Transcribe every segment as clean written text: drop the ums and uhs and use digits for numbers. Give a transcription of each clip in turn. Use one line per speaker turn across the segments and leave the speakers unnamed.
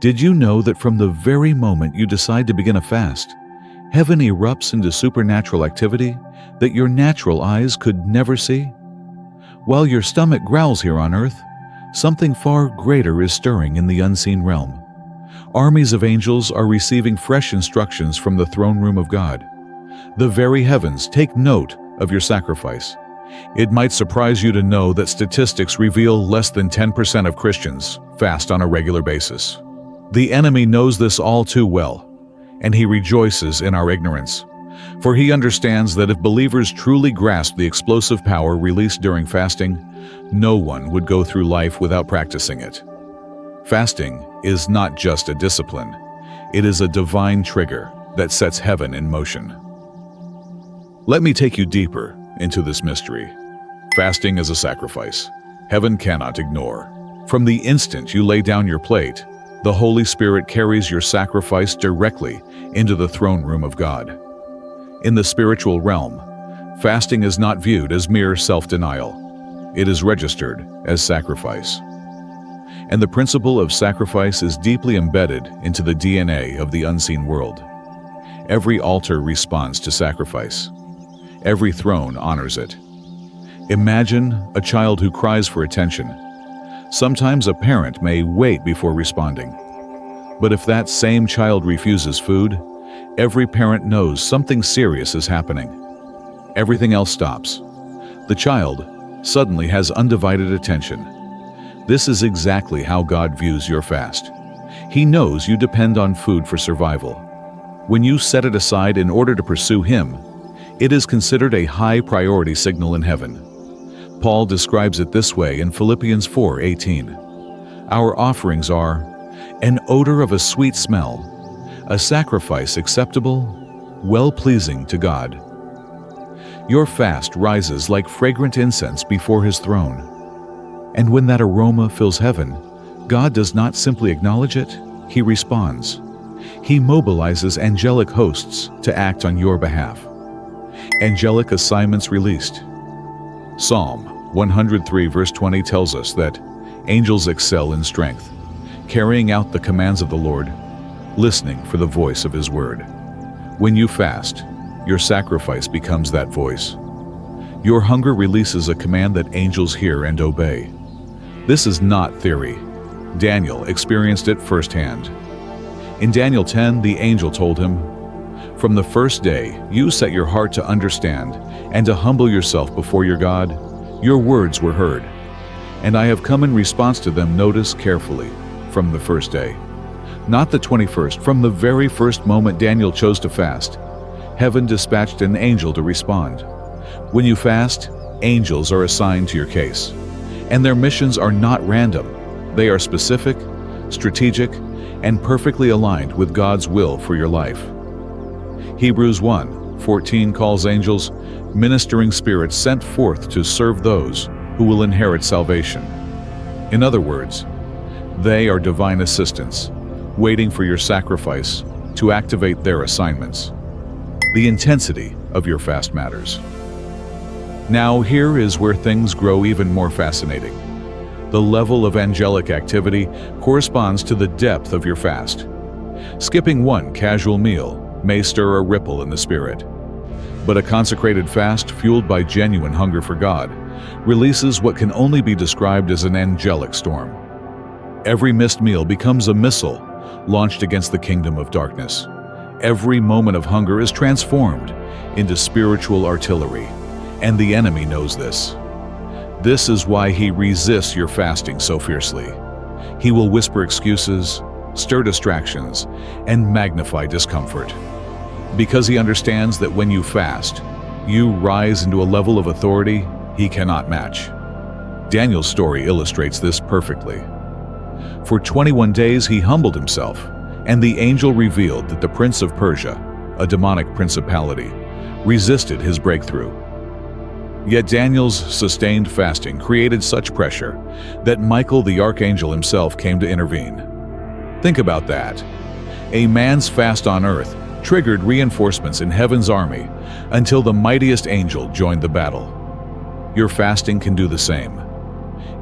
Did you know that from the very moment you decide to begin a fast, heaven erupts into supernatural activity that your natural eyes could never see? While your stomach growls here on earth, something far greater is stirring in the unseen realm. Armies of angels are receiving fresh instructions from the throne room of God. The very heavens take note of your sacrifice. It might surprise you to know that statistics reveal less than 10% of Christians fast on a regular basis. The enemy knows this all too well, and he rejoices in our ignorance. For he understands that if believers truly grasp the explosive power released during fasting, no one would go through life without practicing it. Fasting is not just a discipline, it is a divine trigger that sets heaven in motion. Let me take you deeper into this mystery. Fasting is a sacrifice heaven cannot ignore. From the instant you lay down your plate, the Holy Spirit carries your sacrifice directly into the throne room of God. In the spiritual realm, fasting is not viewed as mere self-denial. It is registered as sacrifice. And the principle of sacrifice is deeply embedded into the DNA of the unseen world. Every altar responds to sacrifice. Every throne honors it. Imagine a child who cries for attention. Sometimes a parent may wait before responding. But if that same child refuses food, every parent knows something serious is happening. Everything else stops. The child suddenly has undivided attention. This is exactly how God views your fast. He knows you depend on food for survival. When you set it aside in order to pursue Him, it is considered a high priority signal in heaven. Paul describes it this way in Philippians 4:18. Our offerings are an odor of a sweet smell, a sacrifice acceptable, well-pleasing to God. Your fast rises like fragrant incense before His throne. And when that aroma fills heaven, God does not simply acknowledge it, He responds. He mobilizes angelic hosts to act on your behalf. Angelic assignments released. Psalm 103 verse 20 tells us that angels excel in strength, carrying out the commands of the Lord, listening for the voice of His word. When you fast, your sacrifice becomes that voice. Your hunger releases a command that angels hear and obey. This is not theory. Daniel experienced it firsthand. In Daniel 10, the angel told him, "From the first day you set your heart to understand and to humble yourself before your God, your words were heard. And I have come in response to them. Notice carefully, from the first day." Not the 21st, from the very first moment Daniel chose to fast, heaven dispatched an angel to respond. When you fast, angels are assigned to your case. And their missions are not random. They are specific, strategic, and perfectly aligned with God's will for your life. Hebrews 1:14 calls angels ministering spirits sent forth to serve those who will inherit salvation. In other words, they are divine assistants, waiting for your sacrifice to activate their assignments. The intensity of your fast matters. Now here is where things grow even more fascinating. The level of angelic activity corresponds to the depth of your fast. Skipping one casual meal may stir a ripple in the spirit. But a consecrated fast fueled by genuine hunger for God releases what can only be described as an angelic storm. Every missed meal becomes a missile launched against the kingdom of darkness. Every moment of hunger is transformed into spiritual artillery, and the enemy knows this. This is why he resists your fasting so fiercely. He will whisper excuses, stir distractions, and magnify discomfort. Because he understands that when you fast, you rise into a level of authority he cannot match. Daniel's story illustrates this perfectly. For 21 days he humbled himself, and the angel revealed that the prince of Persia, a demonic principality, resisted his breakthrough. Yet Daniel's sustained fasting created such pressure that Michael the archangel himself came to intervene. Think about that. A man's fast on earth triggered reinforcements in heaven's army until the mightiest angel joined the battle. Your fasting can do the same.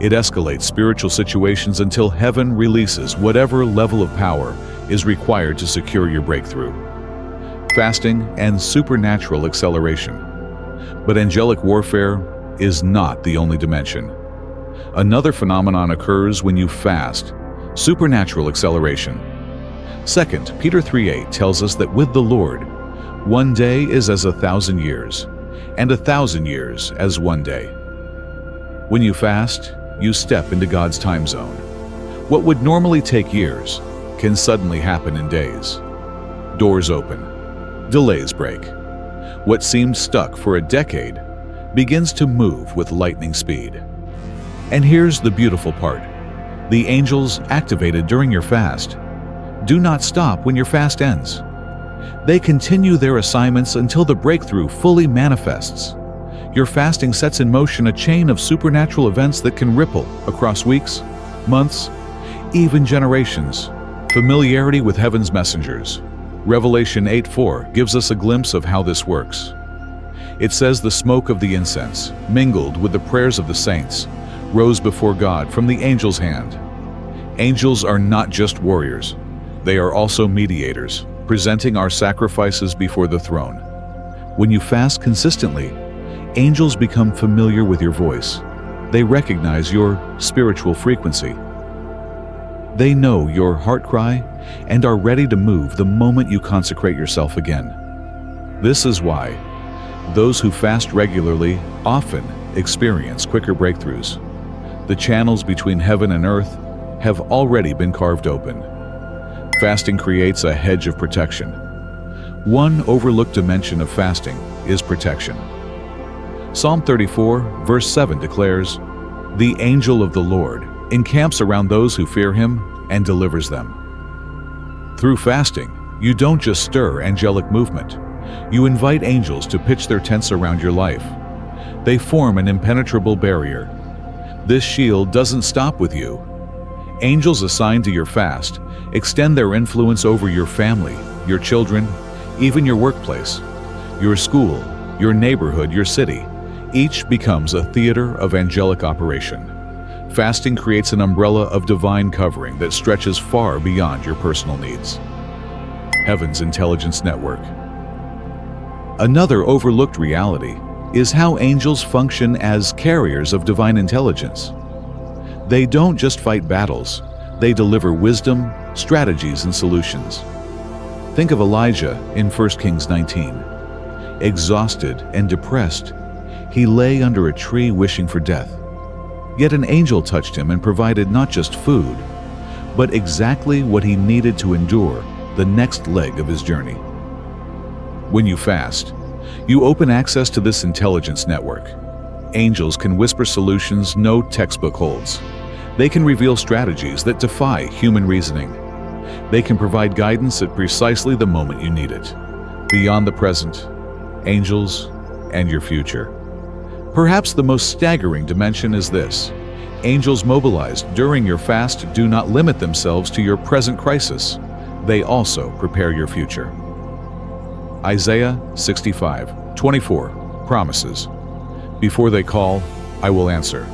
It escalates spiritual situations until heaven releases whatever level of power is required to secure your breakthrough. Fasting and supernatural acceleration. But angelic warfare is not the only dimension. Another phenomenon occurs when you fast: supernatural acceleration. 2 Peter 3:8 tells us that with the Lord, one day is as 1,000 years, and 1,000 years as one day. When you fast, you step into God's time zone. What would normally take years can suddenly happen in days. Doors open. Delays break. What seemed stuck for a decade begins to move with lightning speed. And here's the beautiful part. The angels activated during your fast do not stop when your fast ends. They continue their assignments until the breakthrough fully manifests. Your fasting sets in motion a chain of supernatural events that can ripple across weeks, months, even generations. Familiarity with heaven's messengers. Revelation 8:4 gives us a glimpse of how this works. It says the smoke of the incense, mingled with the prayers of the saints, rose before God from the angel's hand. Angels are not just warriors. They are also mediators, presenting our sacrifices before the throne. When you fast consistently, angels become familiar with your voice. They recognize your spiritual frequency. They know your heart cry and are ready to move the moment you consecrate yourself again. This is why those who fast regularly often experience quicker breakthroughs. The channels between heaven and earth have already been carved open. Fasting creates a hedge of protection. One overlooked dimension of fasting is protection. Psalm 34, verse 7 declares, "The angel of the Lord encamps around those who fear him and delivers them." Through fasting, you don't just stir angelic movement. You invite angels to pitch their tents around your life. They form an impenetrable barrier. This shield doesn't stop with you. Angels assigned to your fast extend their influence over your family, your children, even your workplace, your school, your neighborhood, your city. Each becomes a theater of angelic operation. Fasting creates an umbrella of divine covering that stretches far beyond your personal needs. Heaven's Intelligence Network. Another overlooked reality is how angels function as carriers of divine intelligence. They don't just fight battles, they deliver wisdom, strategies, and solutions. Think of Elijah in 1 Kings 19. Exhausted and depressed, he lay under a tree wishing for death. Yet an angel touched him and provided not just food, but exactly what he needed to endure the next leg of his journey. When you fast, you open access to this intelligence network. Angels can whisper solutions no textbook holds. They can reveal strategies that defy human reasoning. They can provide guidance at precisely the moment you need it. Beyond the present, angels, and your future. Perhaps the most staggering dimension is this: angels mobilized during your fast do not limit themselves to your present crisis. They also prepare your future. Isaiah 65:24 promises, "Before they call, I will answer.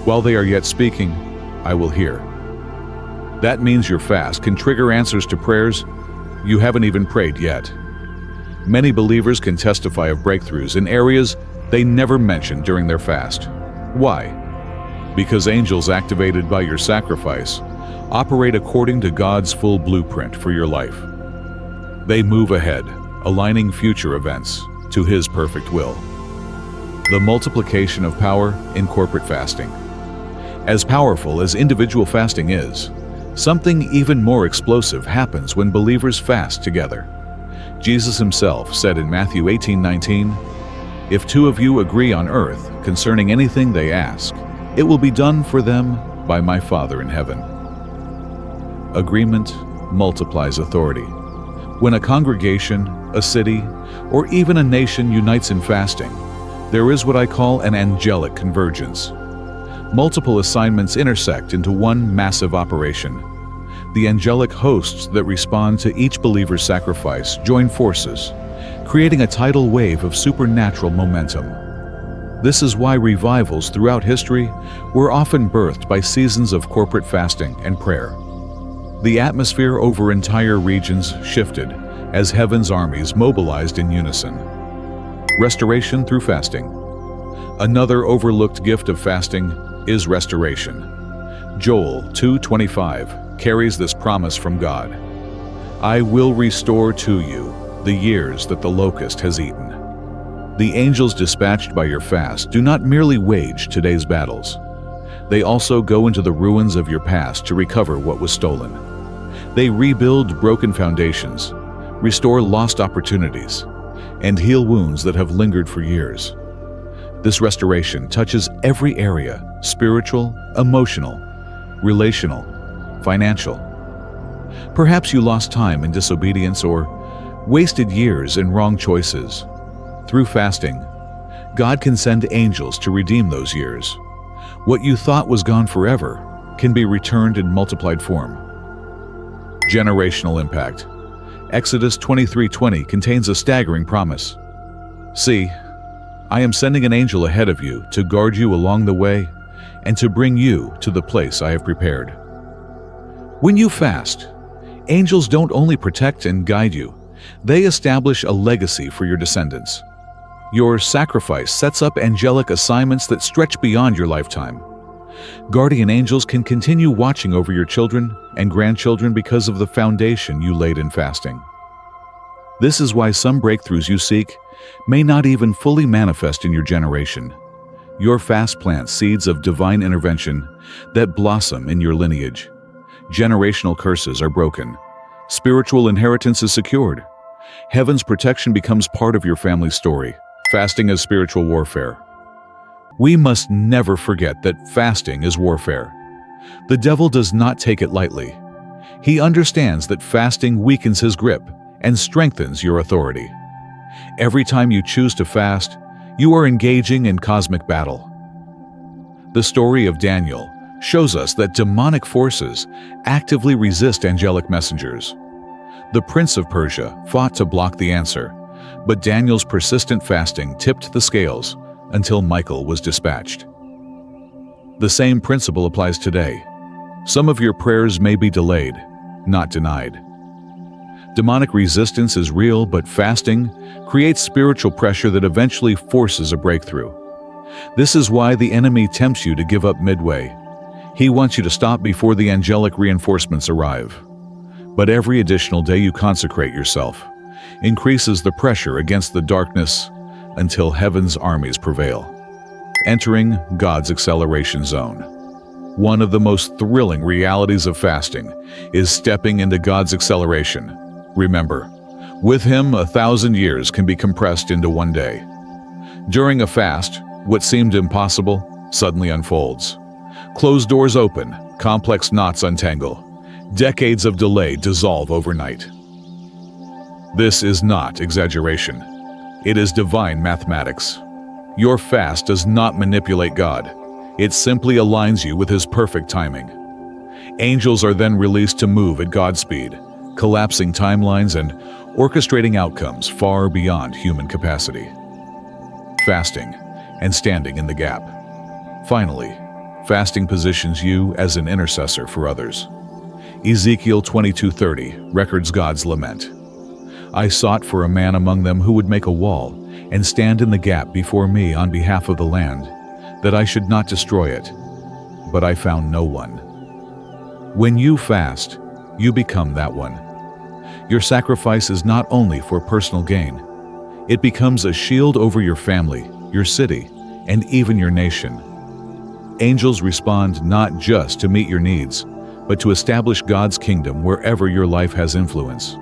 While they are yet speaking, I will hear." That means your fast can trigger answers to prayers you haven't even prayed yet. Many believers can testify of breakthroughs in areas they never mentioned during their fast. Why? Because angels activated by your sacrifice operate according to God's full blueprint for your life. They move ahead, aligning future events to His perfect will. The multiplication of power in corporate fasting. As powerful as individual fasting is, something even more explosive happens when believers fast together. Jesus Himself said in Matthew 18:19, "If two of you agree on earth concerning anything they ask, it will be done for them by my Father in heaven." Agreement multiplies authority. When a congregation, a city, or even a nation unites in fasting, there is what I call an angelic convergence. Multiple assignments intersect into one massive operation. The angelic hosts that respond to each believer's sacrifice join forces, creating a tidal wave of supernatural momentum. This is why revivals throughout history were often birthed by seasons of corporate fasting and prayer. The atmosphere over entire regions shifted as heaven's armies mobilized in unison. Restoration through fasting. Another overlooked gift of fasting is restoration. Joel 2:25 carries this promise from God. I will restore to you the years that the locust has eaten. The angels dispatched by your fast do not merely wage today's battles. They also go into the ruins of your past to recover what was stolen. They rebuild broken foundations, restore lost opportunities, and heal wounds that have lingered for years. This restoration touches every area: spiritual, emotional, relational, financial. Perhaps you lost time in disobedience or wasted years in wrong choices. Through fasting, God can send angels to redeem those years. What you thought was gone forever can be returned in multiplied form. Generational impact. Exodus 23:20 contains a staggering promise. See, I am sending an angel ahead of you to guard you along the way and to bring you to the place I have prepared. When you fast, angels don't only protect and guide you, they establish a legacy for your descendants. Your sacrifice sets up angelic assignments that stretch beyond your lifetime. Guardian angels can continue watching over your children and grandchildren because of the foundation you laid in fasting. This is why some breakthroughs you seek may not even fully manifest in your generation. Your fast plants seeds of divine intervention that blossom in your lineage. Generational curses are broken. Spiritual inheritance is secured. Heaven's protection becomes part of your family's story. Fasting is spiritual warfare. We must never forget that fasting is warfare. The devil does not take it lightly. He understands that fasting weakens his grip and strengthens your authority. Every time you choose to fast, you are engaging in cosmic battle. The story of Daniel shows us that demonic forces actively resist angelic messengers. The prince of Persia fought to block the answer, but Daniel's persistent fasting tipped the scales until Michael was dispatched. The same principle applies today. Some of your prayers may be delayed, not denied. Demonic resistance is real, but fasting creates spiritual pressure that eventually forces a breakthrough. This is why the enemy tempts you to give up midway. He wants you to stop before the angelic reinforcements arrive. But every additional day you consecrate yourself increases the pressure against the darkness until heaven's armies prevail. Entering God's acceleration zone. One of the most thrilling realities of fasting is stepping into God's acceleration. Remember, with Him 1,000 years can be compressed into one day. During a fast, what seemed impossible suddenly unfolds. Closed doors open, complex knots untangle. Decades of delay dissolve overnight. This is not exaggeration. It is divine mathematics. Your fast does not manipulate God. It simply aligns you with His perfect timing. Angels are then released to move at God's speed, collapsing timelines and orchestrating outcomes far beyond human capacity. Fasting and standing in the gap. Finally, fasting positions you as an intercessor for others. Ezekiel 22:30 records God's lament. I sought for a man among them who would make a wall and stand in the gap before me on behalf of the land, that I should not destroy it. But I found no one. When you fast, you become that one. Your sacrifice is not only for personal gain. It becomes a shield over your family, your city, and even your nation. Angels respond not just to meet your needs, but to establish God's kingdom wherever your life has influence.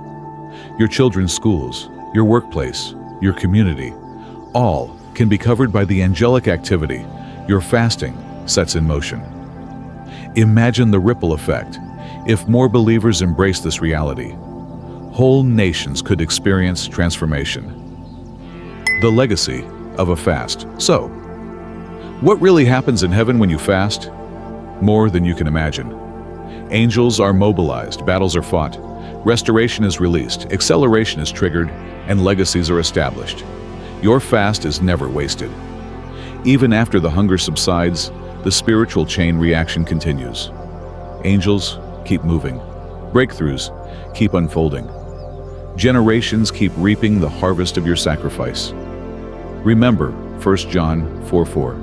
Your children's schools, your workplace, your community, all can be covered by the angelic activity your fasting sets in motion. Imagine the ripple effect. If more believers embrace this reality, whole nations could experience transformation. The legacy of a fast. So, what really happens in heaven when you fast? More than you can imagine. Angels are mobilized, battles are fought, restoration is released, acceleration is triggered, and legacies are established. Your fast is never wasted. Even after the hunger subsides, the spiritual chain reaction continues. Angels keep moving. Breakthroughs keep unfolding. Generations keep reaping the harvest of your sacrifice. Remember 1 John 4:4.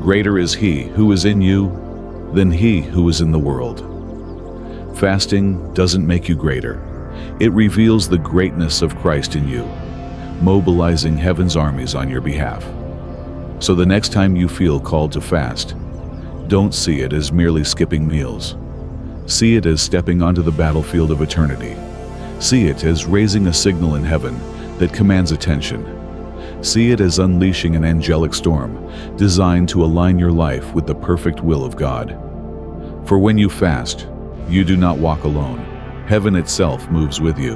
Greater is He who is in you than he who is in the world. Fasting doesn't make you greater. It reveals the greatness of Christ in you, mobilizing heaven's armies on your behalf. So the next time you feel called to fast, don't see it as merely skipping meals. See it as stepping onto the battlefield of eternity. See it as raising a signal in heaven that commands attention. See it as unleashing an angelic storm designed to align your life with the perfect will of God. For when you fast, you do not walk alone. Heaven itself moves with you.